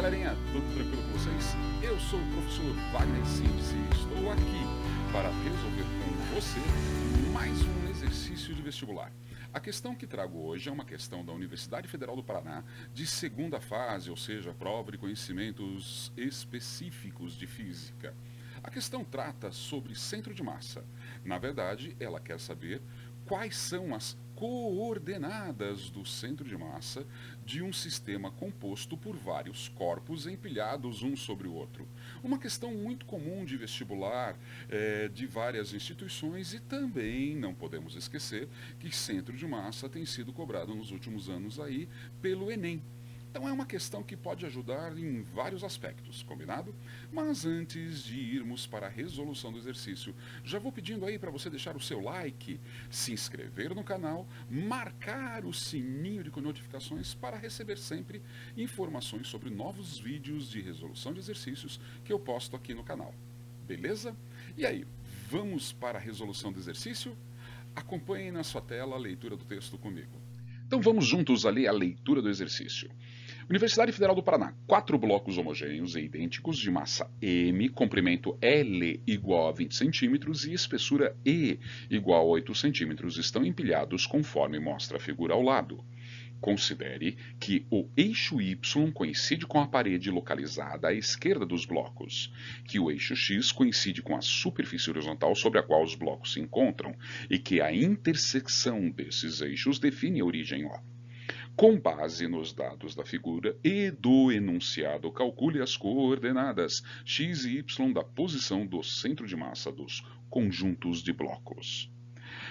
galerinha, tudo tranquilo com vocês? Eu sou o professor Wagner Síndice e estou aqui para resolver com você mais um exercício de vestibular. A questão que trago hoje é uma questão da Universidade Federal do Paraná, de segunda fase, ou seja, prova de conhecimentos específicos de física. A questão trata sobre centro de massa. Na verdade, ela quer saber quais são as coordenadas do centro de massa de um sistema composto por vários corpos empilhados um sobre o outro. Uma questão muito comum de vestibular de várias instituições e também não podemos esquecer que centro de massa tem sido cobrado nos últimos anos aí pelo Enem. Então é uma questão que pode ajudar em vários aspectos, combinado? Mas antes de irmos para a resolução do exercício, já vou pedindo aí para você deixar o seu like, se inscrever no canal, marcar o sininho de notificações para receber sempre informações sobre novos vídeos de resolução de exercícios que eu posto aqui no canal. Beleza? E aí, vamos para a resolução do exercício? Acompanhe na sua tela a leitura do texto comigo. Então vamos juntos a ler a leitura do exercício. Universidade Federal do Paraná, 4 blocos homogêneos e idênticos de massa M, comprimento L igual a 20 cm e espessura E igual a 8 cm estão empilhados conforme mostra a figura ao lado. Considere que o eixo Y coincide com a parede localizada à esquerda dos blocos, que o eixo X coincide com a superfície horizontal sobre a qual os blocos se encontram e que a intersecção desses eixos define a origem O. Com base nos dados da figura e do enunciado, calcule as coordenadas x e y da posição do centro de massa dos conjuntos de blocos.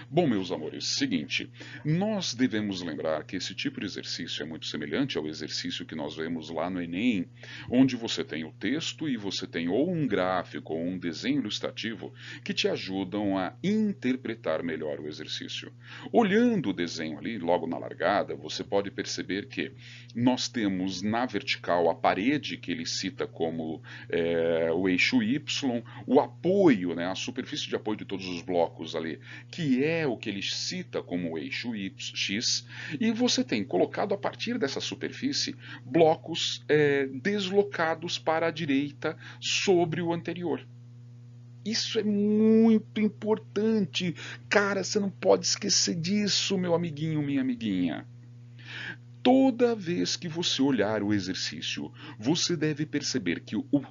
Bom, meus amores, seguinte, nós devemos lembrar que esse tipo de exercício é muito semelhante ao exercício que nós vemos lá no Enem, onde você tem o texto e você tem ou um gráfico ou um desenho ilustrativo que te ajudam a interpretar melhor o exercício. Olhando o desenho ali, logo na largada, você pode perceber que nós temos na vertical a parede que ele cita como o eixo Y, o apoio, né, a superfície de apoio de todos os blocos ali, que é o que ele cita como o eixo X, e você tem colocado a partir dessa superfície blocos deslocados para a direita sobre o anterior. Isso é muito importante. Cara, você não pode esquecer disso, meu amiguinho, minha amiguinha. Toda vez que você olhar o exercício, você deve perceber que o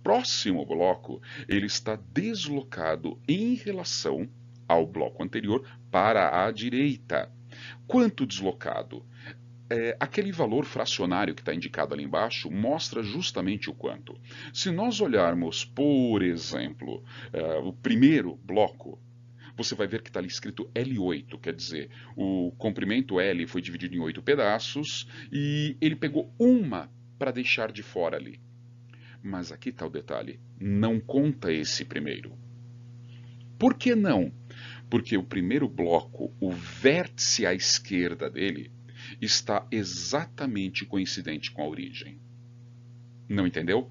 próximo bloco ele está deslocado em relação ao bloco anterior para a direita. Quanto deslocado? Aquele valor fracionário que está indicado ali embaixo mostra justamente o quanto. Se nós olharmos, por exemplo, o primeiro bloco, você vai ver que está ali escrito L8, quer dizer, o comprimento L foi dividido em 8 pedaços e ele pegou uma para deixar de fora ali. Mas aqui está o detalhe, não conta esse primeiro. Por que não? Porque o primeiro bloco, o vértice à esquerda dele, está exatamente coincidente com a origem. Não entendeu?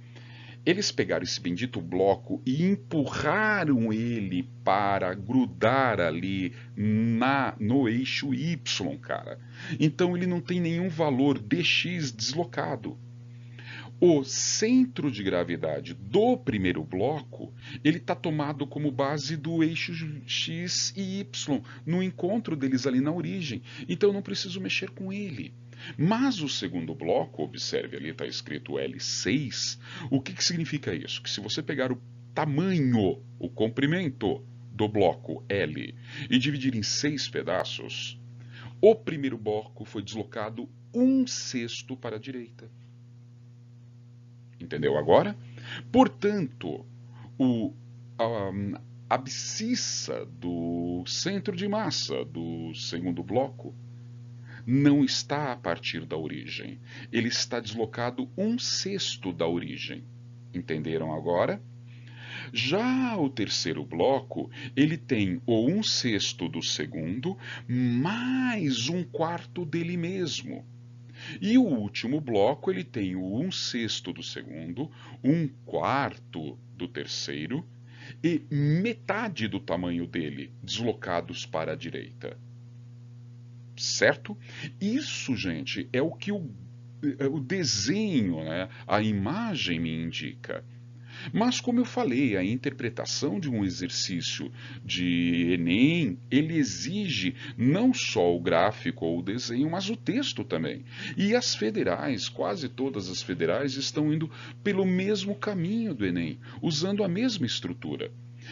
Eles pegaram esse bendito bloco e empurraram ele para grudar ali no eixo Y, cara. Então ele não tem nenhum valor dx deslocado. O centro de gravidade do primeiro bloco, ele está tomado como base do eixo x e y, no encontro deles ali na origem. Então eu não preciso mexer com ele. Mas o segundo bloco, observe ali está escrito L6, o que significa isso? Que se você pegar o tamanho, o comprimento do bloco L e dividir em 6 pedaços, o primeiro bloco foi deslocado 1/6 para a direita. Entendeu agora? Portanto, a abscissa do centro de massa do segundo bloco não está a partir da origem. Ele está deslocado 1/6 da origem. Entenderam agora? Já o terceiro bloco, ele tem o 1/6 do segundo mais 1/4 dele mesmo. E o último bloco ele tem o 1/6 do segundo, 1/4 do terceiro e metade do tamanho dele deslocados para a direita. Certo? Isso, gente, é o que o o desenho, né, a imagem me indica. Mas, como eu falei, a interpretação de um exercício de Enem, ele exige não só o gráfico ou o desenho, mas o texto também. E as federais, quase todas as federais, estão indo pelo mesmo caminho do Enem, usando a mesma estrutura.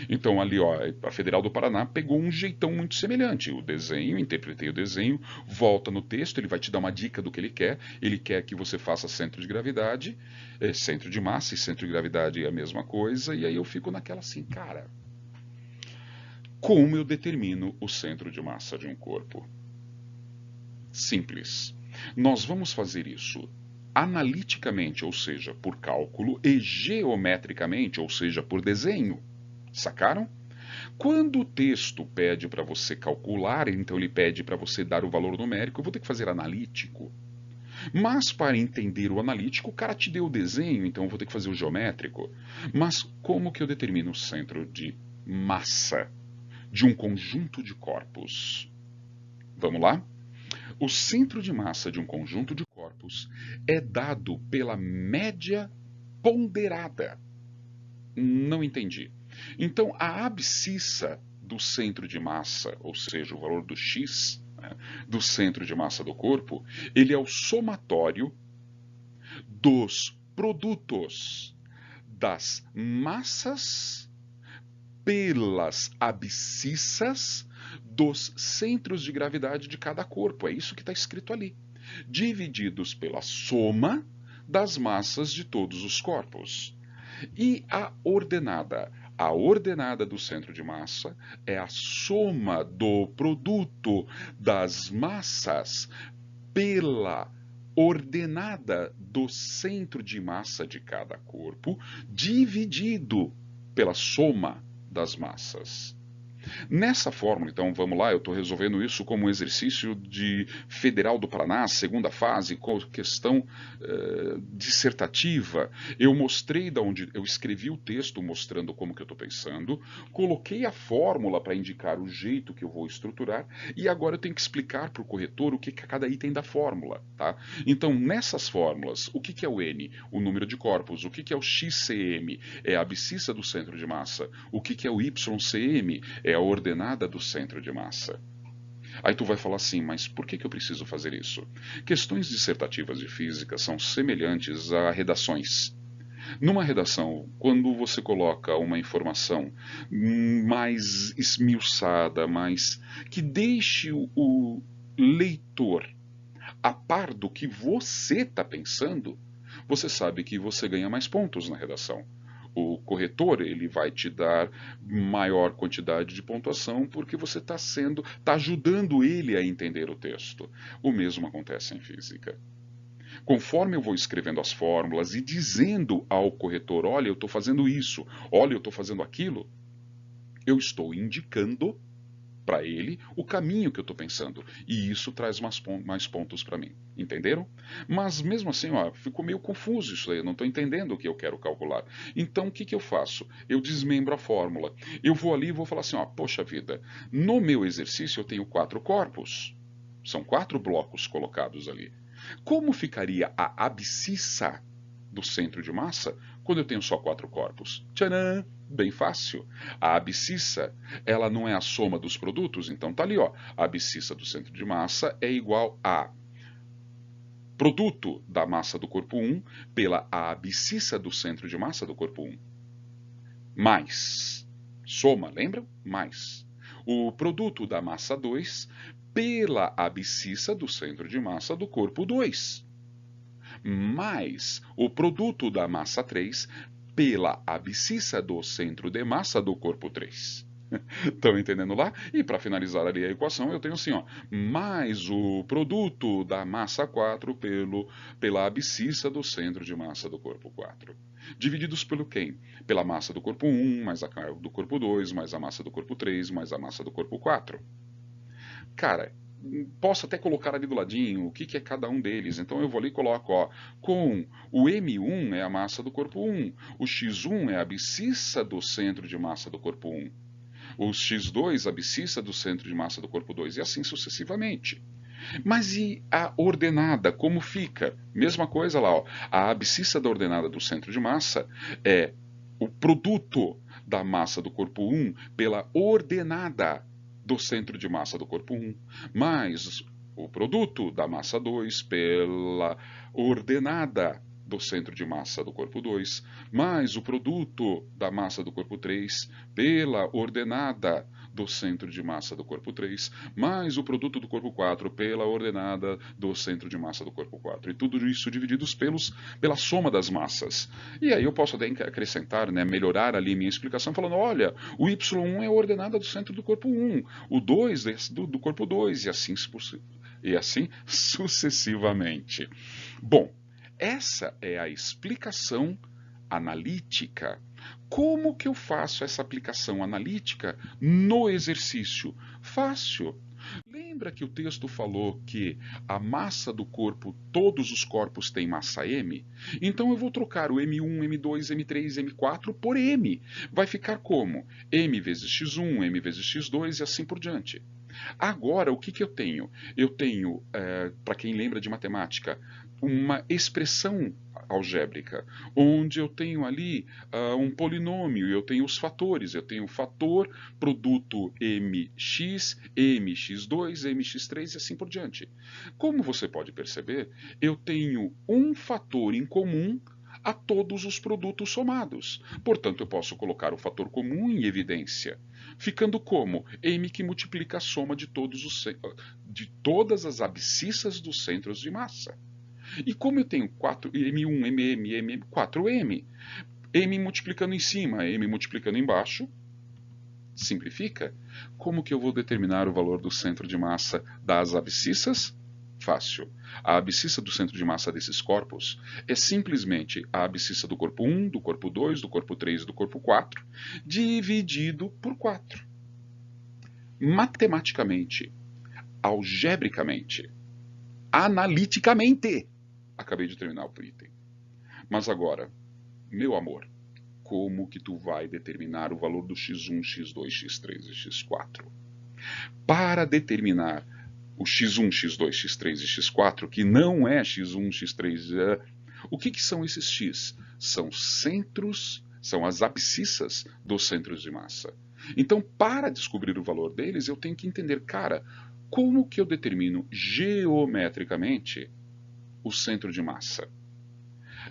Então, ali, ó, a Federal do Paraná pegou um jeitão muito semelhante. O desenho, interpretei o desenho, volta no texto, ele vai te dar uma dica do que ele quer. Ele quer que você faça centro de gravidade, centro de massa e centro de gravidade é a mesma coisa. E aí eu fico naquela assim, cara, como eu determino o centro de massa de um corpo? Simples. Nós vamos fazer isso analiticamente, ou seja, por cálculo, e geometricamente, ou seja, por desenho. Sacaram? Quando o texto pede para você calcular, então ele pede para você dar o valor numérico, eu vou ter que fazer analítico. Mas para entender o analítico, o cara te deu o desenho, então eu vou ter que fazer o geométrico. Mas como que eu determino o centro de massa de um conjunto de corpos? Vamos lá? O centro de massa de um conjunto de corpos é dado pela média ponderada. Não entendi. Então, a abscissa do centro de massa, ou seja, o valor do x, né, do centro de massa do corpo, ele é o somatório dos produtos das massas pelas abscissas dos centros de gravidade de cada corpo. É isso que está escrito ali. Divididos pela soma das massas de todos os corpos. E a ordenada? A ordenada do centro de massa é a soma do produto das massas pela ordenada do centro de massa de cada corpo, dividido pela soma das massas. Nessa fórmula, então, vamos lá, eu estou resolvendo isso como um exercício de Federal do Paraná, segunda fase, com questão dissertativa. Eu mostrei da onde eu escrevi o texto mostrando como que eu estou pensando, coloquei a fórmula para indicar o jeito que eu vou estruturar e agora eu tenho que explicar para o corretor o que é cada item da fórmula, tá? Então, nessas fórmulas, o que é o N? O número de corpos. O que é o XCM? É a abscissa do centro de massa. O que é o YCM? É a ordenada do centro de massa. Aí tu vai falar assim, mas por que eu preciso fazer isso? Questões dissertativas de física são semelhantes a redações. Numa redação, quando você coloca uma informação mais esmiuçada, mais que deixe o leitor a par do que você está pensando, você sabe que você ganha mais pontos na redação. O corretor ele vai te dar maior quantidade de pontuação porque você está ajudando ele a entender o texto. O mesmo acontece em física. Conforme eu vou escrevendo as fórmulas e dizendo ao corretor, olha, eu estou fazendo isso, olha, eu estou fazendo aquilo, eu estou indicando para ele o caminho que eu estou pensando. E isso traz mais pontos para mim. Entenderam? Mas mesmo assim, ó, ficou meio confuso isso aí. Eu não estou entendendo o que eu quero calcular. Então, o que eu faço? Eu desmembro a fórmula. Eu vou ali e vou falar assim, ó, poxa vida, no meu exercício eu tenho 4 corpos. São 4 blocos colocados ali. Como ficaria a abscissa do centro de massa quando eu tenho só 4 corpos? Tcharam! Bem fácil. A abscissa, ela não é a soma dos produtos, então tá ali, ó. A abscissa do centro de massa é igual a produto da massa do corpo 1 pela abscissa do centro de massa do corpo 1. Mais. Soma, lembram? Mais. O produto da massa 2 pela abscissa do centro de massa do corpo 2. Mais o produto da massa 3 pela abscissa do centro de massa do corpo 3. Estão entendendo lá? E para finalizar ali a equação, eu tenho assim, ó, mais o produto da massa 4 pela abscissa do centro de massa do corpo 4. Divididos pelo quem? Pela massa do corpo 1, mais a do corpo 2, mais a massa do corpo 3, mais a massa do corpo 4. Cara, posso até colocar ali do ladinho o que é cada um deles. Então eu vou ali e coloco, ó, com o M1 é a massa do corpo 1, o X1 é a abscissa do centro de massa do corpo 1, o X2 a abscissa do centro de massa do corpo 2 e assim sucessivamente. Mas e a ordenada, como fica? Mesma coisa lá, ó. A abscissa da ordenada do centro de massa é o produto da massa do corpo 1 pela ordenada do centro de massa do corpo 1, mais o produto da massa 2 pela ordenada do centro de massa do corpo 2, mais o produto da massa do corpo 3 pela ordenada do centro de massa do corpo 3, mais o produto do corpo 4 pela ordenada do centro de massa do corpo 4. E tudo isso divididos pela soma das massas. E aí eu posso até acrescentar, né, melhorar ali minha explicação, falando, olha, o Y1 é a ordenada do centro do corpo 1, o 2 do corpo 2, e assim sucessivamente. Bom, essa é a explicação analítica. Como que eu faço essa aplicação analítica no exercício? Fácil. Lembra que o texto falou que a massa do corpo, todos os corpos têm massa m? Então eu vou trocar o m1, m2, m3, m4 por m. Vai ficar como? M vezes x1, m vezes x2 e assim por diante. Agora, o que, que eu tenho? Eu tenho, para quem lembra de matemática, uma expressão algébrica, onde eu tenho ali um polinômio, eu tenho os fatores, eu tenho o fator produto mx, mx2, mx3 e assim por diante. Como você pode perceber, eu tenho um fator em comum a todos os produtos somados. Portanto, eu posso colocar o fator comum em evidência, ficando como m que multiplica a soma de todas as abscissas dos centros de massa. E como eu tenho 4, M1, MM, 4M, M multiplicando em cima, M multiplicando embaixo, simplifica. Como que eu vou determinar o valor do centro de massa das abscissas? Fácil. A abscissa do centro de massa desses corpos é simplesmente a abscissa do corpo 1, do corpo 2, do corpo 3 e do corpo 4, dividido por 4. Matematicamente, algebricamente, analiticamente, acabei de terminar o item. Mas agora, meu amor, como que tu vai determinar o valor do x1, x2, x3 e x4? Para determinar o x1, x2, x3 e x4, que não é x1, x3, o que são esses x? São centros, são as abscissas dos centros de massa. Então, para descobrir o valor deles, eu tenho que entender, cara, como que eu determino geometricamente o centro de massa?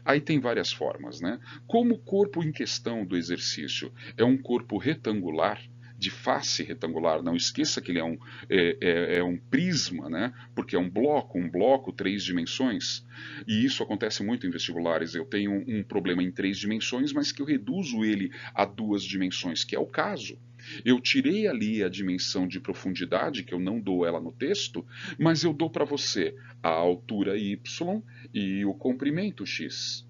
Aí tem várias formas, né? Como o corpo em questão do exercício é um corpo retangular, de face retangular, não esqueça que ele é um prisma, né? Porque é um bloco, 3 dimensões, e isso acontece muito em vestibulares. Eu tenho um problema em 3 dimensões, mas que eu reduzo ele a 2 dimensões, que é o caso. Eu tirei ali a dimensão de profundidade, que eu não dou ela no texto, mas eu dou para você a altura y e o comprimento x.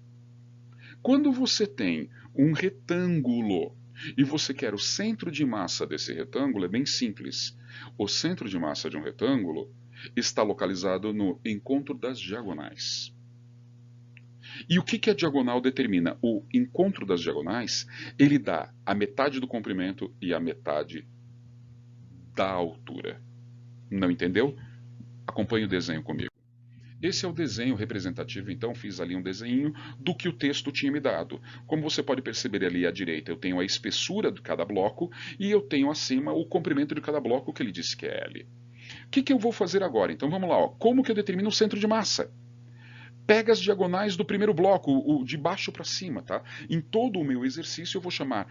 Quando você tem um retângulo e você quer o centro de massa desse retângulo, é bem simples. O centro de massa de um retângulo está localizado no encontro das diagonais. E o que a diagonal determina? O encontro das diagonais, ele dá a metade do comprimento e a metade da altura. Não entendeu? Acompanhe o desenho comigo. Esse é o desenho representativo, então fiz ali um desenho do que o texto tinha me dado. Como você pode perceber ali à direita, eu tenho a espessura de cada bloco e eu tenho acima o comprimento de cada bloco, que ele disse que é L. O que eu vou fazer agora? Então vamos lá, ó. Como que eu determino o centro de massa? Pega as diagonais do primeiro bloco, o de baixo para cima, tá? Em todo o meu exercício eu vou chamar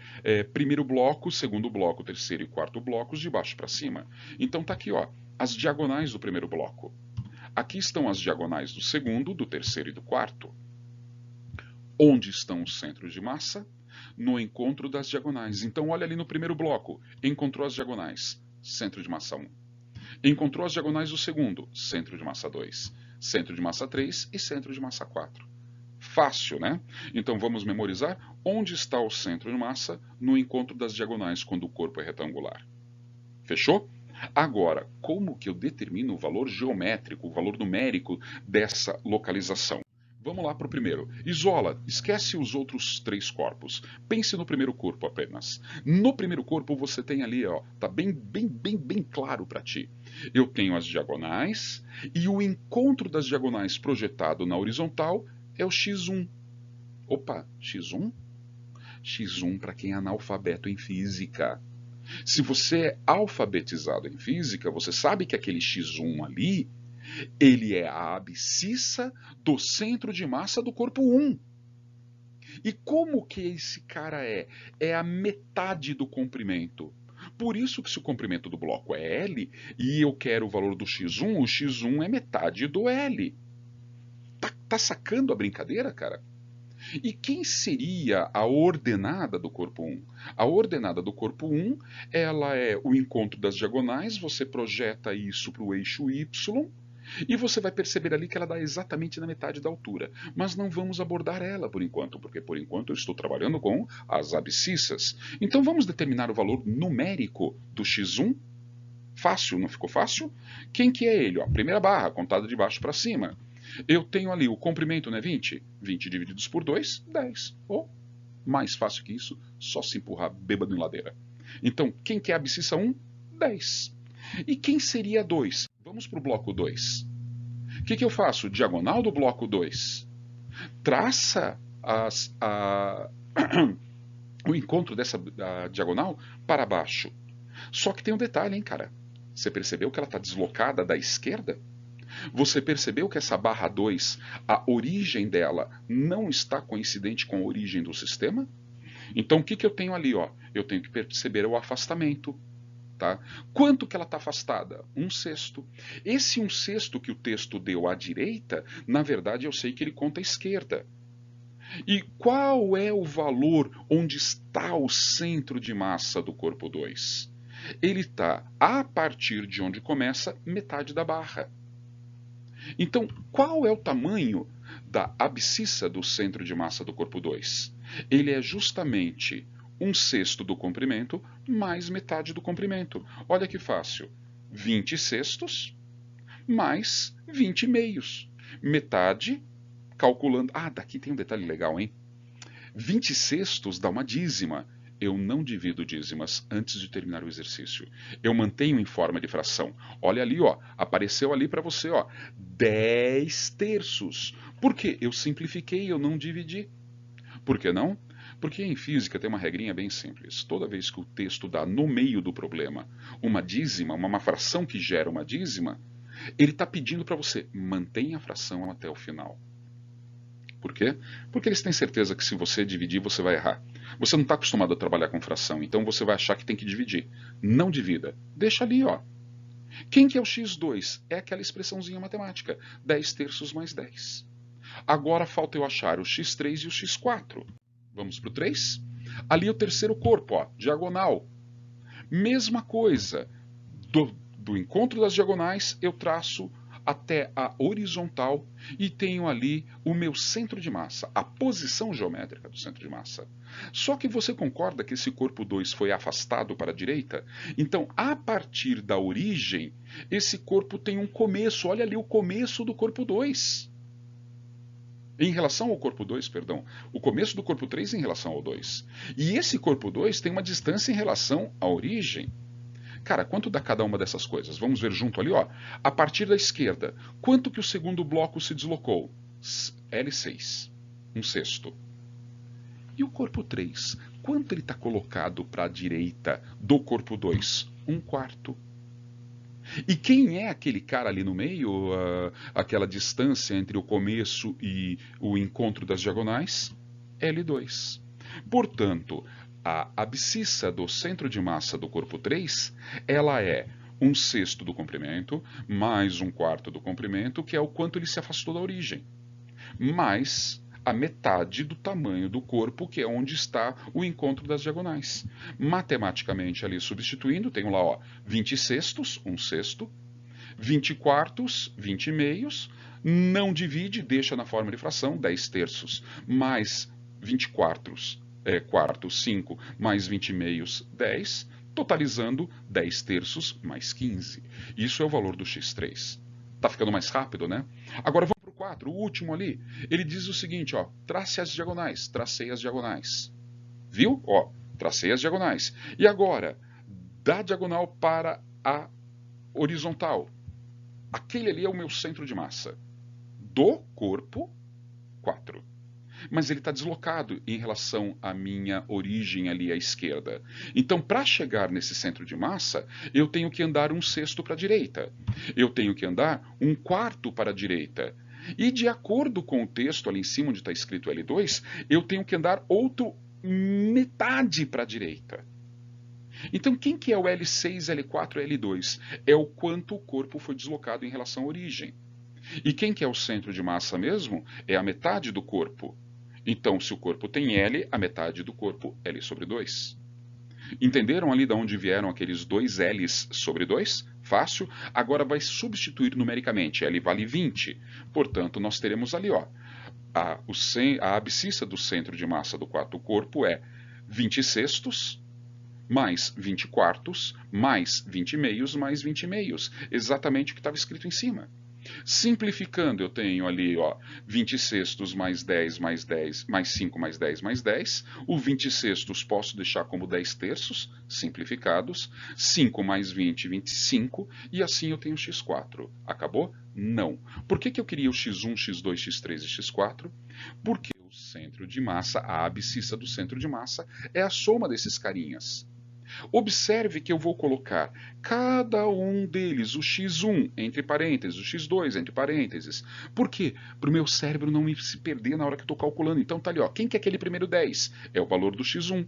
primeiro bloco, segundo bloco, terceiro e quarto blocos de baixo para cima. Então tá aqui, ó, as diagonais do primeiro bloco. Aqui estão as diagonais do segundo, do terceiro e do quarto. Onde estão os centros de massa? No encontro das diagonais. Então olha ali no primeiro bloco, encontrou as diagonais, centro de massa 1. Encontrou as diagonais do segundo, centro de massa 2. Centro de massa 3 e centro de massa 4. Fácil, né? Então vamos memorizar onde está o centro de massa no encontro das diagonais quando o corpo é retangular. Fechou? Agora, como que eu determino o valor geométrico, o valor numérico dessa localização? Vamos lá para o primeiro. Isola, esquece os outros três corpos. Pense no primeiro corpo apenas. No primeiro corpo você tem ali, ó, tá bem claro para ti. Eu tenho as diagonais e o encontro das diagonais projetado na horizontal é o x1. Opa, x1? X1 para quem é analfabeto em física. Se você é alfabetizado em física, você sabe que aquele x1 ali, ele é a abscissa do centro de massa do corpo 1. E como que esse cara é? É a metade do comprimento. Por isso que se o comprimento do bloco é L e eu quero o valor do x1, o x1 é metade do L. Tá sacando a brincadeira, cara? E quem seria a ordenada do corpo 1? A ordenada do corpo 1, ela é o encontro das diagonais, você projeta isso para o eixo y, e você vai perceber ali que ela dá exatamente na metade da altura. Mas não vamos abordar ela por enquanto, porque por enquanto eu estou trabalhando com as abscissas. Então vamos determinar o valor numérico do x1. Fácil, não ficou fácil? Quem que é ele? Ó, primeira barra, contada de baixo para cima. Eu tenho ali o comprimento, né, 20? 20 divididos por 2, 10. Ou, mais fácil que isso, só se empurrar bêbado em ladeira. Então, quem que é a abscissa 1? 10. E quem seria 2? Vamos para o bloco 2. O que eu faço? Diagonal do bloco 2. Traça o encontro dessa diagonal para baixo. Só que tem um detalhe, hein, cara? Você percebeu que ela está deslocada da esquerda? Você percebeu que essa barra 2, a origem dela não está coincidente com a origem do sistema? Então o que eu tenho ali? Ó? Eu tenho que perceber o afastamento. Tá? Quanto que ela está afastada? 1/6. Esse 1/6 que o texto deu à direita, na verdade eu sei que ele conta à esquerda. E qual é o valor onde está o centro de massa do corpo 2? Ele está a partir de onde começa metade da barra. Então, qual é o tamanho da abscissa do centro de massa do corpo 2? Ele é justamente 1/6 do comprimento mais metade do comprimento. Olha que fácil. 20/6 mais 20 meios. Metade, calculando... Ah, daqui tem um detalhe legal, hein? 20/6 dá uma dízima. Eu não divido dízimas antes de terminar o exercício. Eu mantenho em forma de fração. Olha ali, ó, apareceu ali para você, ó, 10/3. Por quê? Eu simplifiquei, eu não dividi. Por que não? Porque em física tem uma regrinha bem simples. Toda vez que o texto dá no meio do problema uma dízima, uma fração que gera uma dízima, ele está pedindo para você mantenha a fração até o final. Por quê? Porque eles têm certeza que se você dividir, você vai errar. Você não está acostumado a trabalhar com fração, então você vai achar que tem que dividir. Não divida. Deixa ali, ó. Quem que é o x2? É aquela expressãozinha matemática. 10/3 mais 10. Agora falta eu achar o x3 e o x4. Vamos para o 3? Ali o terceiro corpo, ó, diagonal. Mesma coisa. Do encontro das diagonais, eu traço até a horizontal e tenho ali o meu centro de massa, a posição geométrica do centro de massa. Só que você concorda que esse corpo 2 foi afastado para a direita? Então, a partir da origem, esse corpo tem um começo. Olha ali o começo do corpo 2. Em relação ao corpo 2, perdão, o começo do corpo 3 em relação ao 2. E esse corpo 2 tem uma distância em relação à origem. Cara, quanto dá cada uma dessas coisas? Vamos ver junto ali, ó. A partir da esquerda, quanto que o segundo bloco se deslocou? L6, 1/6. E o corpo 3, quanto ele está colocado para a direita do corpo 2? 1/4. E quem é aquele cara ali no meio, aquela distância entre o começo e o encontro das diagonais? L2. Portanto, a abscissa do centro de massa do corpo 3, ela é 1/6 do comprimento, mais 1/4 do comprimento, que é o quanto ele se afastou da origem, mais a metade do tamanho do corpo, que é onde está o encontro das diagonais. Matematicamente, ali substituindo, tenho lá, ó, 20/6, 1/6, 20/4, 20 meios, não divide, deixa na forma de fração, 10/3, mais 20/4, quartos, 5, mais 20 meios, 10, totalizando 10/3 mais 15. Isso é o valor do x3. Tá ficando mais rápido, né? Agora vamos para o por 4, o último ali, ele diz o seguinte, ó, trace as diagonais, tracei as diagonais. Viu? Ó, tracei as diagonais. E agora, da diagonal para a horizontal. Aquele ali é o meu centro de massa. Do corpo, 4. Mas ele está deslocado em relação à minha origem ali à esquerda. Então, para chegar nesse centro de massa, eu tenho que andar 1/6 para a direita. Eu tenho que andar 1/4 para a direita. E de acordo com o texto ali em cima onde está escrito L2, eu tenho que andar outro metade para a direita. Então, quem que é o L6, L4 e L2? É o quanto o corpo foi deslocado em relação à origem. E quem que é o centro de massa mesmo? É a metade do corpo. Então, se o corpo tem L, a metade do corpo, L sobre 2. Entenderam ali de onde vieram aqueles 2 L's sobre 2? Fácil. Agora vai substituir numericamente. L vale 20. Portanto, nós teremos ali, ó, a abscissa do centro de massa do quarto corpo é 20/6 mais 20/4 mais 20/2 mais 20/2. Exatamente o que estava escrito em cima. Simplificando, eu tenho ali, ó, 20/6 mais 10 mais 10 mais 5 mais 10 mais 10. O 20/6 posso deixar como 10/3, simplificados. 5 mais 20, 25. E assim eu tenho x4. Acabou? Não. Por que eu queria o x1, x2, x3 e x4? Porque o centro de massa, a abscissa do centro de massa, é a soma desses carinhas. Observe que eu vou colocar cada um deles, o x1 entre parênteses, o x2 entre parênteses. Por quê? Para o meu cérebro não se perder na hora que eu estou calculando. Então tá ali, ó, quem que é aquele primeiro 10? É o valor do x1.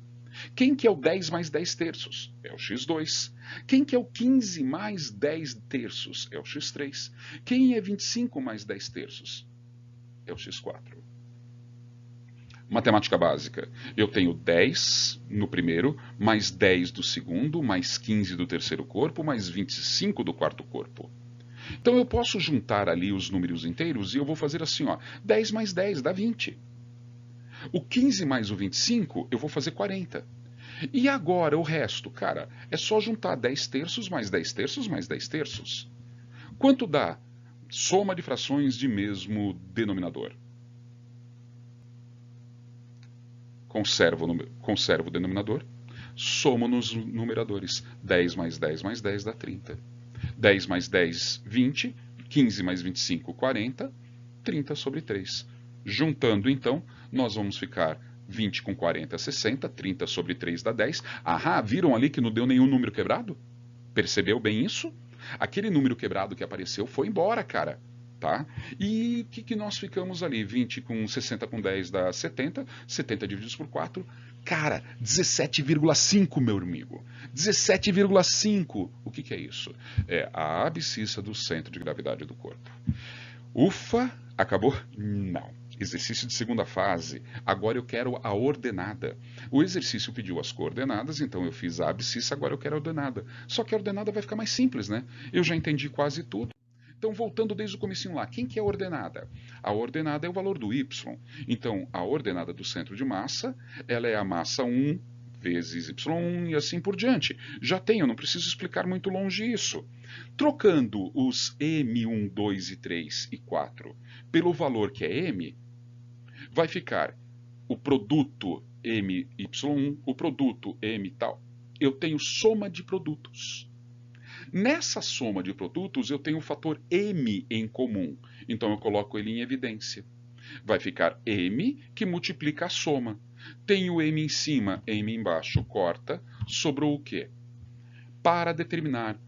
Quem que é o 10 mais 10 terços? É o x2. Quem que é o 15 mais 10 terços? É o x3. Quem é 25 mais 10 terços? É o x4. Matemática básica. Eu tenho 10 no primeiro, mais 10 do segundo, mais 15 do terceiro corpo, mais 25 do quarto corpo. Então eu posso juntar ali os números inteiros e eu vou fazer assim, ó, 10 mais 10 dá 20. O 15 mais o 25 eu vou fazer 40. E agora o resto? Cara, é só juntar 10 terços mais 10 terços mais 10 terços. Quanto dá? Soma de frações de mesmo denominador. Conservo o denominador, somo nos numeradores. 10 mais 10 mais 10 dá 30. 10 mais 10, 20. 15 mais 25, 40. 30 sobre 3. Juntando, então, nós vamos ficar 20 com 40, 60. 30 sobre 3 dá 10. Ahá, viram ali que não deu nenhum número quebrado? Percebeu bem isso? Aquele número quebrado que apareceu foi embora, cara. Tá? E o que nós ficamos ali? 20 com 60 com 10 dá 70. 70 divididos por 4. Cara, 17,5, meu amigo. 17,5. O que é isso? É a abscissa do centro de gravidade do corpo. Ufa, acabou? Não. Exercício de segunda fase. Agora eu quero a ordenada. O exercício pediu as coordenadas, então eu fiz a abscissa, agora eu quero a ordenada. Só que a ordenada vai ficar mais simples, né? Eu já entendi quase tudo. Então, voltando desde o comecinho lá, quem que é a ordenada? A ordenada é o valor do y. Então, a ordenada do centro de massa, ela é a massa 1 vezes y1 e assim por diante. Já tenho, não preciso explicar muito longe isso. Trocando os m1, 2 e 3 e 4 pelo valor que é m, vai ficar o produto my1, o produto m tal. Eu tenho soma de produtos. Nessa soma de produtos, eu tenho o fator m em comum. Então, eu coloco ele em evidência. Vai ficar m que multiplica a soma. Tenho m em cima, m embaixo, corta. Sobrou o quê? Para determinar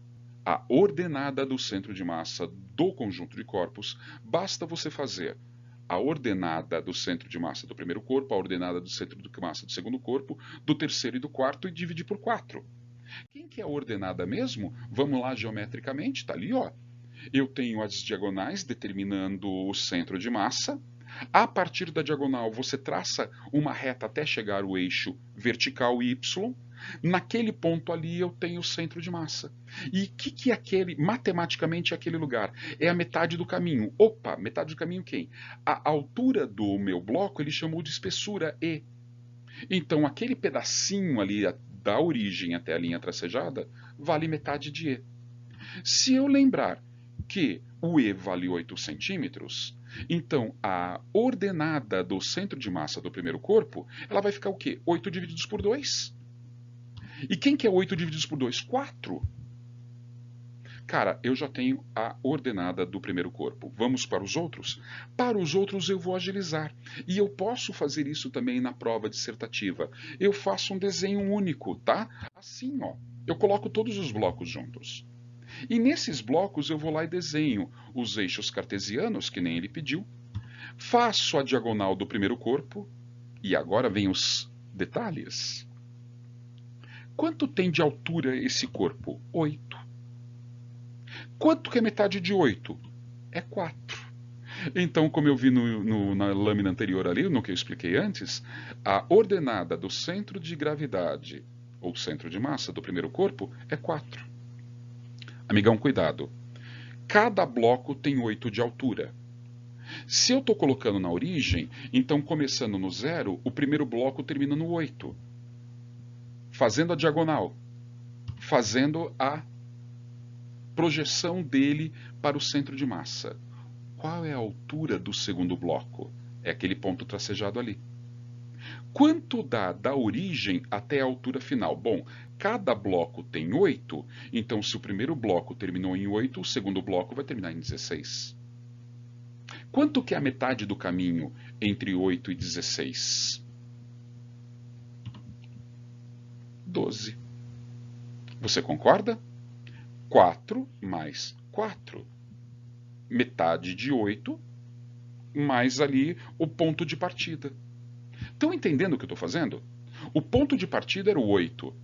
a ordenada do centro de massa do conjunto de corpos, basta você fazer a ordenada do centro de massa do primeiro corpo, a ordenada do centro de massa do segundo corpo, do terceiro e do quarto e dividir por 4. Quem que é a ordenada mesmo? Vamos lá geometricamente, tá ali, ó. Eu tenho as diagonais determinando o centro de massa. A partir da diagonal, você traça uma reta até chegar ao eixo vertical y. Naquele ponto ali eu tenho o centro de massa. E o que é aquele, matematicamente, é aquele lugar? É a metade do caminho. Opa, metade do caminho quem? A altura do meu bloco ele chamou de espessura E. Então, aquele pedacinho ali da origem até a linha tracejada vale metade de E. Se eu lembrar que o E vale 8 centímetros, então a ordenada do centro de massa do primeiro corpo, ela vai ficar o quê? 8 divididos por 2. E quem que é 8 divididos por 2? 4. Cara, eu já tenho a ordenada do primeiro corpo. Vamos para os outros? Para os outros eu vou agilizar. E eu posso fazer isso também na prova dissertativa. Eu faço um desenho único, tá? Assim, ó. Eu coloco todos os blocos juntos. E nesses blocos eu vou lá e desenho os eixos cartesianos, que nem ele pediu. Faço a diagonal do primeiro corpo. E agora vem os detalhes. Quanto tem de altura esse corpo? 8. Quanto que é metade de 8? É 4. Então, como eu vi na lâmina anterior ali, no que eu expliquei antes, a ordenada do centro de gravidade, ou centro de massa do primeiro corpo, é 4. Amigão, cuidado. Cada bloco tem 8 de altura. Se eu estou colocando na origem, então começando no 0, o primeiro bloco termina no 8. Fazendo a diagonal. Fazendo a projeção dele para o centro de massa. Qual é a altura do segundo bloco? É aquele ponto tracejado ali. Quanto dá da origem até a altura final? Bom, cada bloco tem 8, então se o primeiro bloco terminou em 8, o segundo bloco vai terminar em 16. Quanto que é a metade do caminho entre 8 e 16? 12. Você concorda? 4 mais 4. Metade de 8, mais ali o ponto de partida. Estão entendendo o que eu estou fazendo? O ponto de partida era o 8.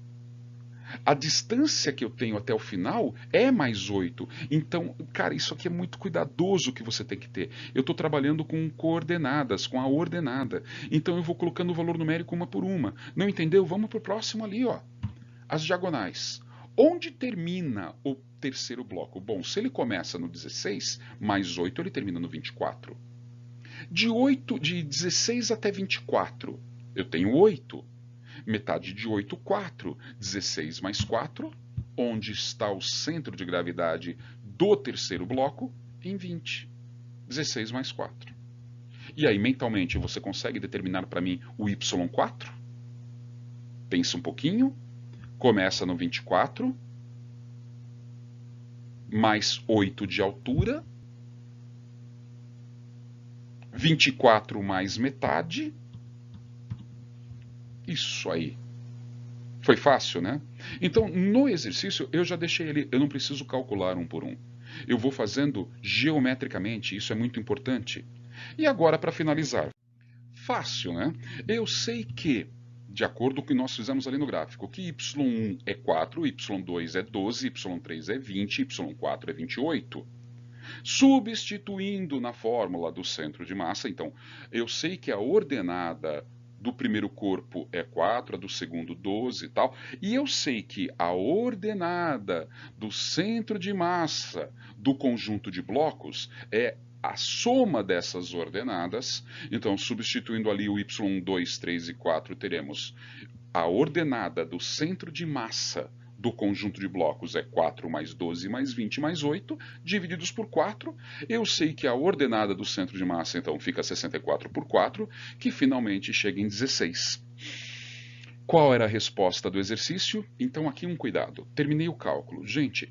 A distância que eu tenho até o final é mais 8. Então, cara, isso aqui é muito cuidadoso que você tem que ter. Eu estou trabalhando com coordenadas, com a ordenada. Então eu vou colocando o valor numérico uma por uma. Não entendeu? Vamos para o próximo ali, ó. As diagonais. Onde termina o terceiro bloco? Bom, se ele começa no 16, mais 8, ele termina no 24. De 16 até 24, eu tenho 8. Metade de 8, 4. 16 mais 4, onde está o centro de gravidade do terceiro bloco? Em 20. 16 mais 4. E aí, mentalmente, você consegue determinar para mim o y4? Pensa um pouquinho. Começa no 24, mais 8 de altura, 24 mais metade. Isso aí. Foi fácil, né? Então, no exercício, eu já deixei ele, eu não preciso calcular um por um. Eu vou fazendo geometricamente, isso é muito importante. E agora, para finalizar. Fácil, né? Eu sei que, de acordo com o que nós fizemos ali no gráfico, que y1 é 4, y2 é 12, y3 é 20, y4 é 28. Substituindo na fórmula do centro de massa, então, eu sei que a ordenada do primeiro corpo é 4, a do segundo 12 e tal, e eu sei que a ordenada do centro de massa do conjunto de blocos é a soma dessas ordenadas. Então, substituindo ali o y1, 2, 3 e 4, teremos a ordenada do centro de massa do conjunto de blocos é 4 mais 12 mais 20 mais 8, divididos por 4. Eu sei que a ordenada do centro de massa, então, fica 64 por 4, que finalmente chega em 16. Qual era a resposta do exercício? Então, aqui um cuidado. Terminei o cálculo. Gente,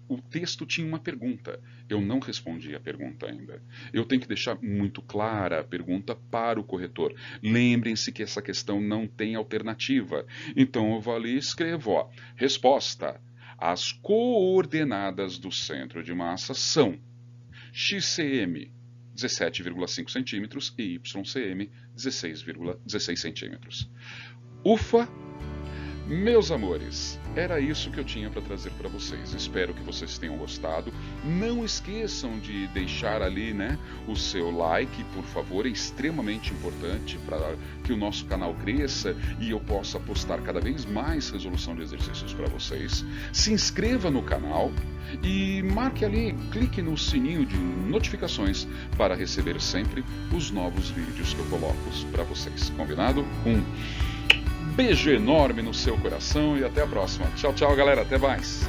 o texto tinha uma pergunta. Eu não respondi a pergunta ainda. Eu tenho que deixar muito clara a pergunta para o corretor. Lembrem-se que essa questão não tem alternativa. Então eu vou ali e escrevo, ó, resposta. As coordenadas do centro de massa são XCM 17,5 centímetros e YCM 16 centímetros. Ufa! Meus amores, era isso que eu tinha para trazer para vocês. Espero que vocês tenham gostado. Não esqueçam de deixar ali, né, o seu like, por favor, é extremamente importante para que o nosso canal cresça e eu possa postar cada vez mais resolução de exercícios para vocês. Se inscreva no canal e marque ali, clique no sininho de notificações para receber sempre os novos vídeos que eu coloco para vocês. Combinado? Beijo enorme no seu coração e até a próxima. Tchau, tchau, galera. Até mais.